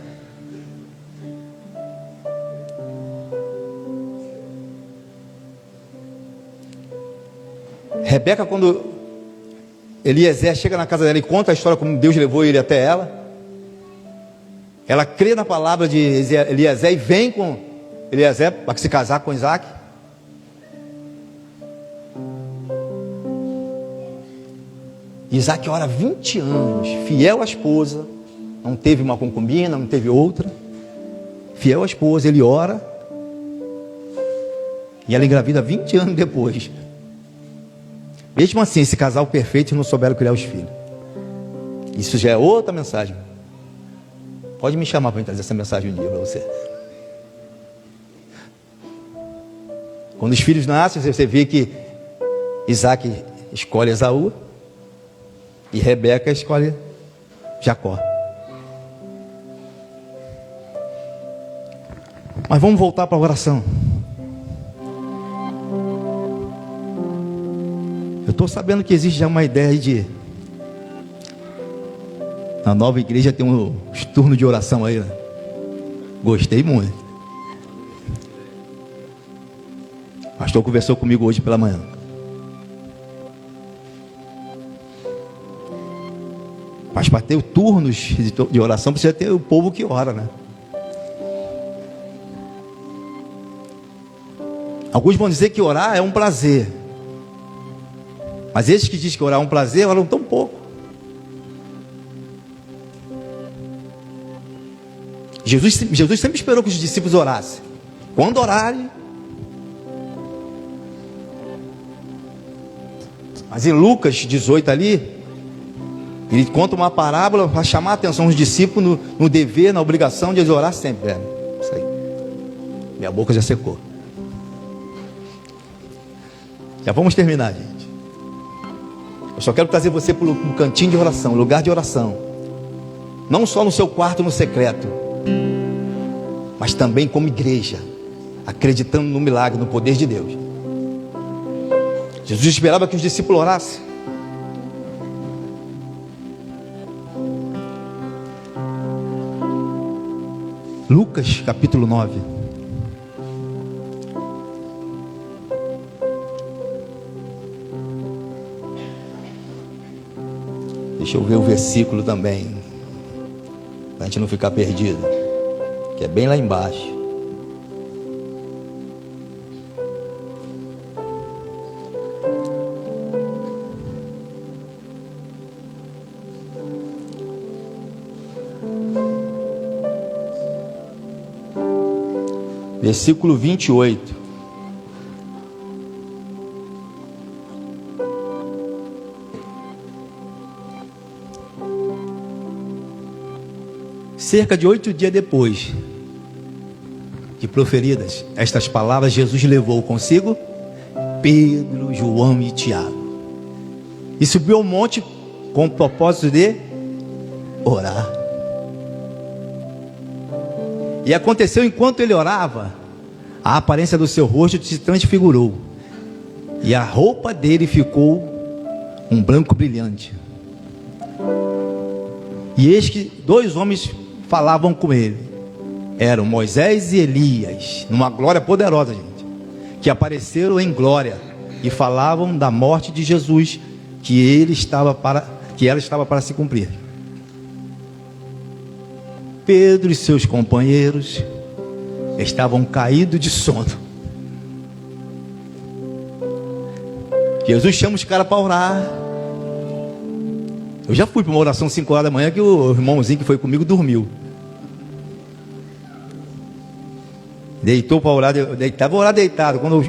Rebeca, quando Eliezer chega na casa dela e conta a história como Deus levou ele até ela, ela crê na palavra de Eliezer e vem com Eliezer para se casar com Isaac. Isaac ora 20 anos, fiel à esposa, não teve uma concubina, não teve outra, fiel à esposa, ele ora, e ela engravida 20 anos depois. Mesmo assim, esse casal perfeito não souberam criar os filhos. Isso já é outra mensagem. Pode me chamar para trazer essa mensagem um dia para você. Quando os filhos nascem, você vê que Isaac escolhe Esaú e Rebeca escolhe Jacó. Mas vamos voltar para a oração. Eu estou sabendo que existe já uma ideia de... Na nova igreja tem uns turnos de oração aí, né? Gostei muito. O pastor conversou comigo hoje pela manhã. Mas para ter turnos de oração, precisa ter o povo que ora, né? Alguns vão dizer que orar é um prazer. Mas esses que dizem que orar é um prazer, oram tão pouco. Jesus sempre esperou que os discípulos orassem. Quando orarem. Mas em Lucas 18 ali, ele conta uma parábola para chamar a atenção dos discípulos no dever, na obrigação de eles orar sempre. Isso aí. Minha boca já secou. Já vamos terminar, gente. Eu só quero trazer você para um cantinho de oração, lugar de oração. Não só no seu quarto, no secreto, mas também como igreja, acreditando no milagre, no poder de Deus. Jesus esperava que os discípulos orassem. Lucas capítulo 9. Deixa eu ver o versículo também, para a gente não ficar perdido, que é bem lá embaixo. Versículo 28. Cerca de 8 dias depois de proferidas estas palavras, Jesus levou consigo Pedro, João e Tiago e subiu ao monte com o propósito de orar. E aconteceu enquanto ele orava, a aparência do seu rosto se transfigurou, e a roupa dele ficou um branco brilhante. E eis que 2 homens falavam com ele. Eram Moisés e Elias, numa glória poderosa, gente, que apareceram em glória e falavam da morte de Jesus, que ela estava para se cumprir. Pedro e seus companheiros estavam caídos de sono. Jesus chama os caras para orar. Eu já fui para uma oração 5 horas da manhã, que o irmãozinho que foi comigo dormiu. Deitou para orar, estava orar deitado, quando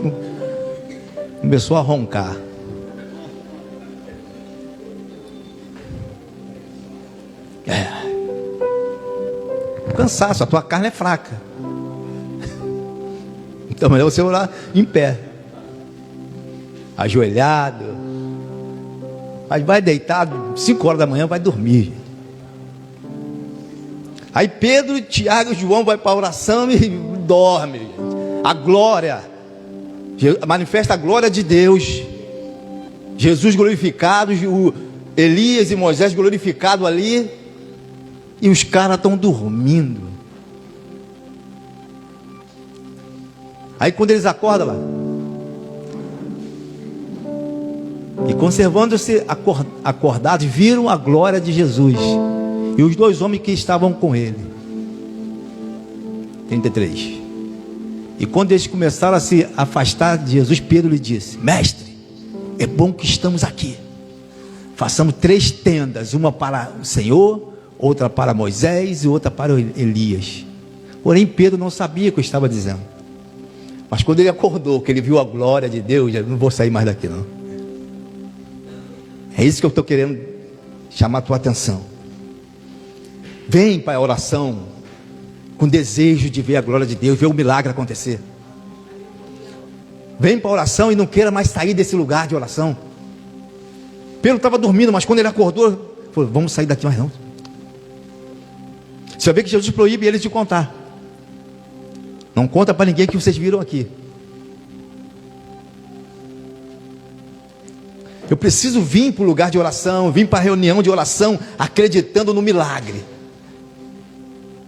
começou a roncar. Cansaço, a tua carne é fraca. Então é melhor você orar em pé, ajoelhado. Mas vai deitado, 5 horas da manhã vai dormir. Aí Pedro, Tiago e João vai para a oração e dorme. A glória, manifesta a glória de Deus. Jesus glorificado, Elias e Moisés glorificado ali, e os caras estão dormindo. Aí quando eles acordam lá, e conservando-se acordados, viram a glória de Jesus e os 2 homens que estavam com ele. 33. E quando eles começaram a se afastar de Jesus, Pedro lhe disse: Mestre, é bom que estamos aqui. Façamos 3 tendas, uma para o Senhor, outra para Moisés e outra para Elias. Porém Pedro não sabia o que eu estava dizendo. Mas quando ele acordou, que ele viu a glória de Deus, já não vou sair mais daqui não. É isso que eu estou querendo chamar a tua atenção. Vem para a oração com desejo de ver a glória de Deus, ver o milagre acontecer. Vem para a oração e não queira mais sair desse lugar de oração. Pedro estava dormindo, mas quando ele acordou, falou: vamos sair daqui mais não. Você vai ver que Jesus proíbe eles de contar. Não conta para ninguém que vocês viram aqui. Eu preciso vir para o lugar de oração, vir para a reunião de oração, acreditando no milagre.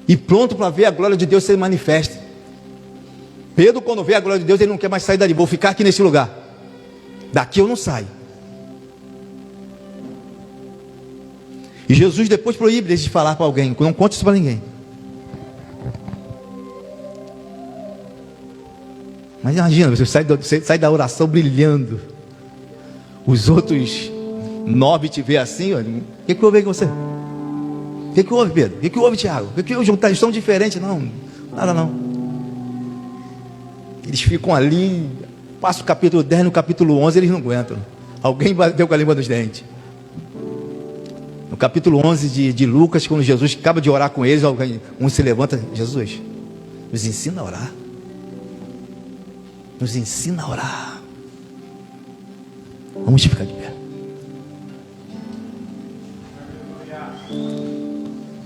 E pronto para ver a glória de Deus ser manifesta. Pedro, quando vê a glória de Deus, ele não quer mais sair dali. Vou ficar aqui nesse lugar. Daqui eu não saio. E Jesus depois proíbe eles de falar para alguém. Não conte isso para ninguém. Mas imagina, você sai da oração brilhando. Os outros 9 te vê assim, ó. O que houve aí com você? O que houve, Pedro? O que houve, Tiago? O que houve? Eles estão diferentes? Não, nada não. Eles ficam ali, passa o capítulo 10, no capítulo 11 eles não aguentam. Alguém bateu com a língua dos dentes. No capítulo 11 de Lucas, quando Jesus acaba de orar com eles, um se levanta: Jesus, nos ensina a orar. Nos ensina a orar. Vamos ficar de pé.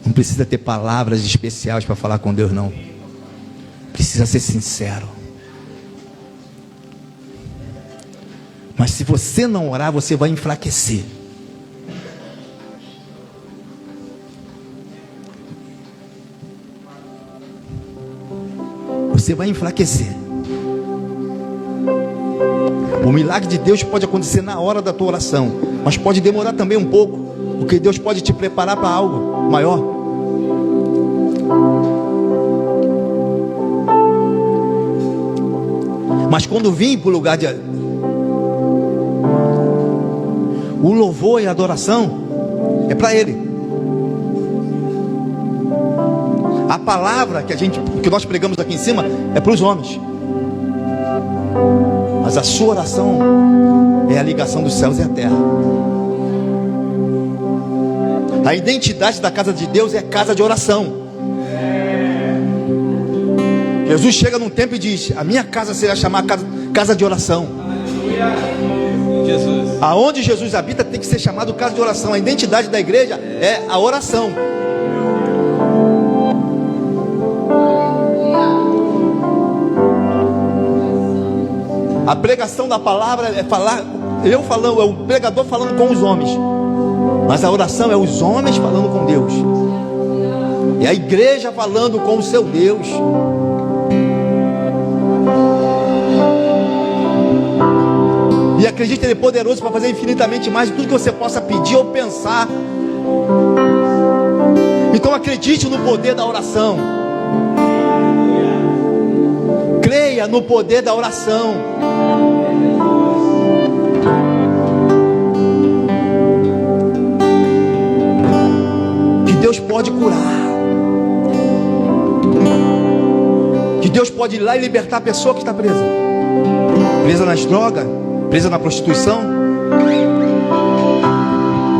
Não precisa ter palavras especiais para falar com Deus, não. Precisa ser sincero. Mas se você não orar, você vai enfraquecer. Você vai enfraquecer. O milagre de Deus pode acontecer na hora da tua oração, mas pode demorar também um pouco, porque Deus pode te preparar para algo maior. Mas quando vim para o lugar de o louvor e a adoração é para Ele. A palavra que nós pregamos aqui em cima é para os homens. Mas a sua oração é a ligação dos céus e a terra. A identidade da casa de Deus é casa de oração. Jesus chega num templo e diz: a minha casa será chamada casa de oração. Jesus. Aonde Jesus habita tem que ser chamado casa de oração. A identidade da igreja é a oração. A pregação da palavra é falar, eu falando, é o pregador falando com os homens. Mas a oração é os homens falando com Deus. É a igreja falando com o seu Deus. E acredite, Ele é poderoso para fazer infinitamente mais de tudo que você possa pedir ou pensar. Então acredite no poder da oração. Creia no poder da oração. Que Deus pode curar. Que Deus pode ir lá e libertar a pessoa que está presa. Presa nas drogas, presa na prostituição.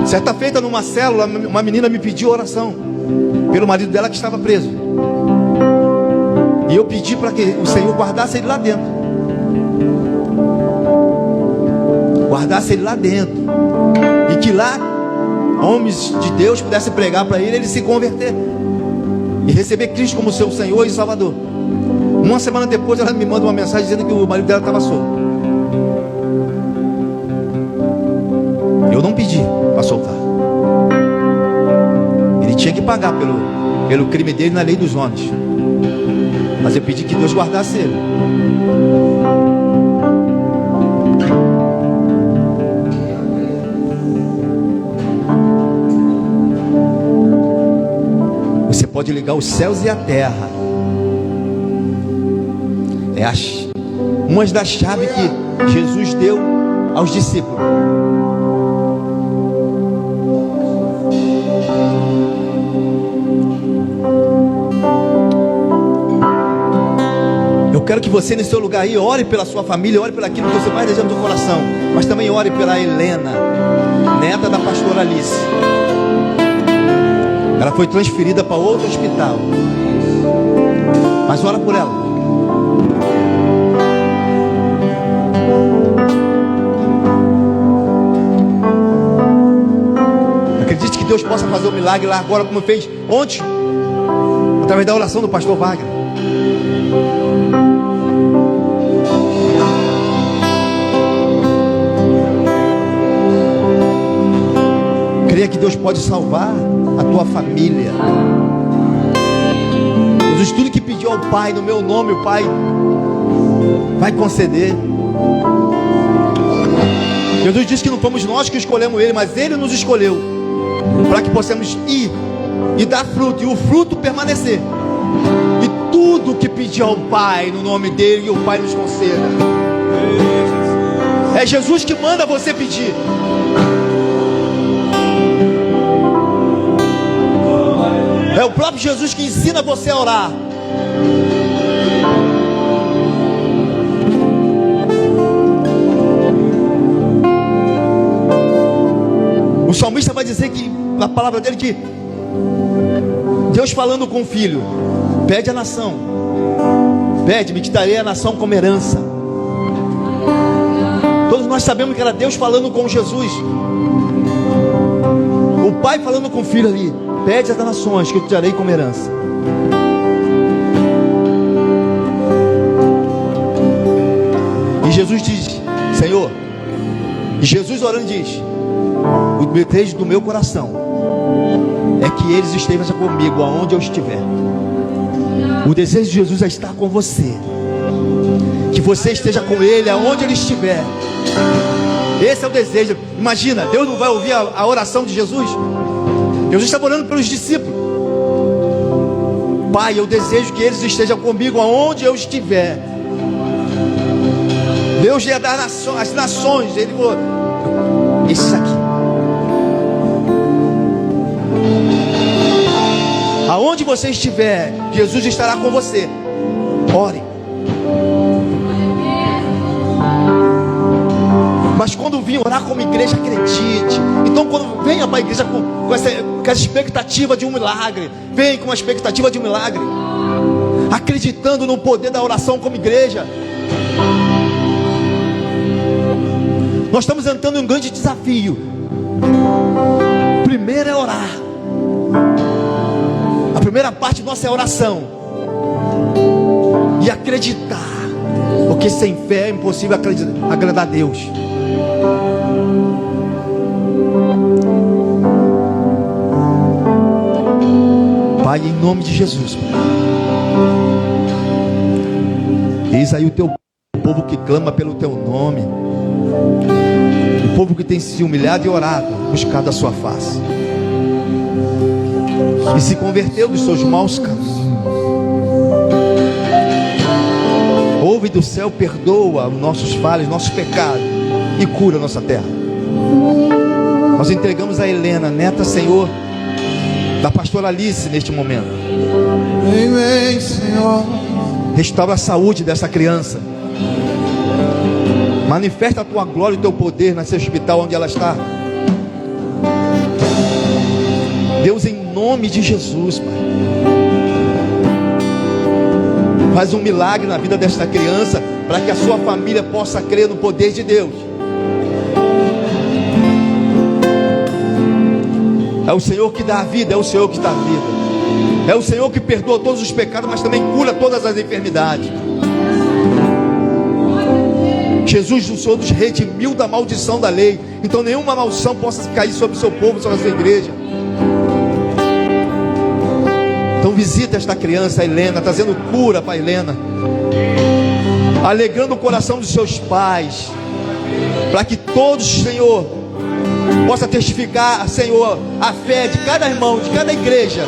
Certa feita numa célula, uma menina me pediu oração pelo marido dela que estava preso. E eu pedi para que o Senhor guardasse ele lá dentro. Guardasse ele lá dentro. E que lá, homens de Deus pudessem pregar para ele se converter. E receber Cristo como seu Senhor e Salvador. Uma semana depois ela me manda uma mensagem dizendo que o marido dela estava solto. Eu não pedi para soltar. Ele tinha que pagar pelo crime dele na lei dos homens. Mas eu pedi que Deus guardasse ele. Você pode ligar os céus e a terra. É uma das chaves que Jesus deu aos discípulos. Eu quero que você, no seu lugar aí, ore pela sua família, ore pelo aquilo que você mais deseja no seu coração, mas também ore pela Helena, neta da pastora Alice. Ela foi transferida para outro hospital, mas ora por ela. Acredite que Deus possa fazer um milagre lá agora, como fez ontem, através da oração do pastor Wagner. Creia que Deus pode salvar a tua família. Jesus, tudo que pediu ao Pai no meu nome, o Pai vai conceder. Jesus disse que não fomos nós que escolhemos Ele, mas Ele nos escolheu para que possamos ir e dar fruto, e o fruto permanecer. E tudo que pedir ao Pai no nome dEle, o Pai nos conceda. É Jesus que manda você pedir. É o próprio Jesus que ensina você a orar. O salmista vai dizer que, na palavra dele, que Deus falando com o filho: pede a nação, pede-me que darei a nação como herança. Todos nós sabemos que era Deus falando com Jesus, o pai falando com o filho ali: pede as nações que eu te darei como herança. E Jesus diz: Senhor, e Jesus orando diz: o desejo do meu coração é que eles estejam comigo aonde eu estiver. O desejo de Jesus é estar com você, que você esteja com Ele aonde Ele estiver. Esse é o desejo. Imagina, Deus não vai ouvir a oração de Jesus? Jesus estava orando pelos discípulos. Pai, eu desejo que eles estejam comigo aonde eu estiver. Deus ia dar as nações. Ele falou: esses aqui. Aonde você estiver, Jesus estará com você. Ore. Mas quando vir orar como igreja, acredite. Então quando venha para a igreja com essa expectativa de um milagre, vem com a expectativa de um milagre, acreditando no poder da oração como igreja. Nós estamos entrando em um grande desafio. Primeiro é orar. A primeira parte nossa é oração e acreditar, porque Porque sem fé é impossível agradar a Deus. Pai, em nome de Jesus, eis aí o teu povo que clama pelo teu nome, o povo que tem se humilhado e orado, buscado a sua face, e se converteu dos seus maus caminhos. Ouve do céu, perdoa os nossos falhas, nossos pecados, e cura a nossa terra. Nós entregamos a Helena, neta, Senhor, da pastora Alice, neste momento. Vem, Senhor. Restaura a saúde dessa criança. Manifesta a tua glória e o teu poder nesse hospital onde ela está. Deus, em nome de Jesus, Pai, faz um milagre na vida desta criança, para que a sua família possa crer no poder de Deus. É o Senhor que dá a vida, é o Senhor que dá a vida. É o Senhor que perdoa todos os pecados, mas também cura todas as enfermidades. Jesus, o Senhor nos redimiu da maldição da lei. Então nenhuma maldição possa cair sobre o seu povo, sobre a sua igreja. Então visita esta criança, a Helena, trazendo cura para a Helena, alegrando o coração dos seus pais, para que todos, Senhor, possa testificar, Senhor, a fé de cada irmão, de cada igreja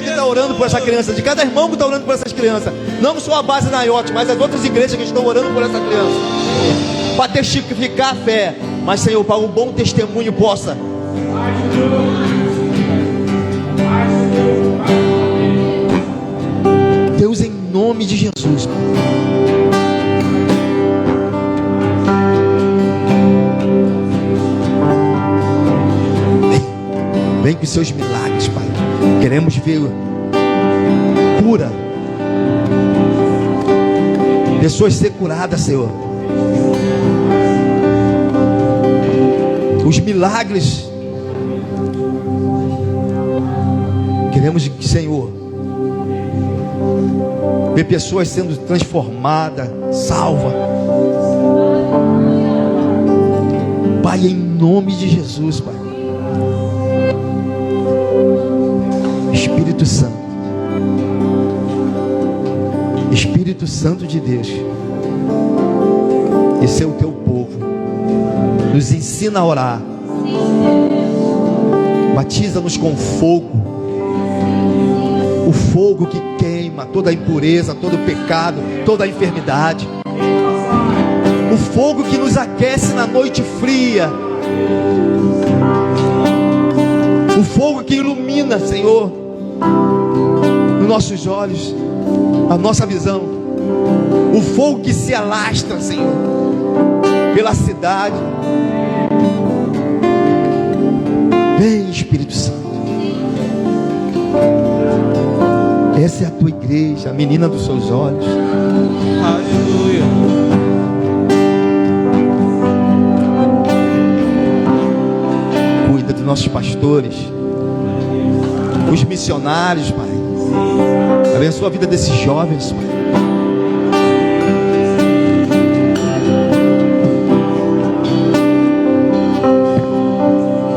que está orando por essa criança, de cada irmão que está orando por essas crianças, não só a base na IOT, mas as outras igrejas que estão orando por essa criança, para testificar a fé, mas, Senhor, para um bom testemunho possa Deus, em nome de Jesus, vem com seus milagres, Pai. Queremos ver cura, pessoas ser curadas, Senhor. Os milagres. Queremos, Senhor, ver pessoas sendo transformadas, salvas. Pai, em nome de Jesus, Pai. Espírito Santo, Espírito Santo de Deus, esse é o teu povo, nos ensina a orar, batiza-nos com fogo, o fogo que queima toda a impureza, todo o pecado, toda a enfermidade, o fogo que nos aquece na noite fria, o fogo que ilumina, Senhor, nos nossos olhos, a nossa visão, o fogo que se alastra, Senhor, pela cidade. Vem, Espírito Santo. Essa é a tua igreja, a menina dos seus olhos. Aleluia. Cuida dos nossos pastores, os missionários, Pai. Abençoa a vida desses jovens, Pai.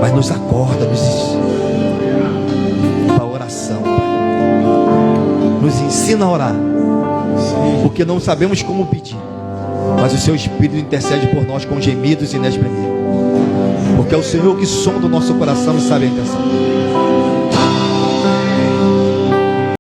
Mas nos acorda, para a oração, Pai. Nos ensina a orar, porque não sabemos como pedir, mas o Seu Espírito intercede por nós com gemidos inexprimíveis, porque é o Senhor que sonda o nosso coração e sabe a intenção.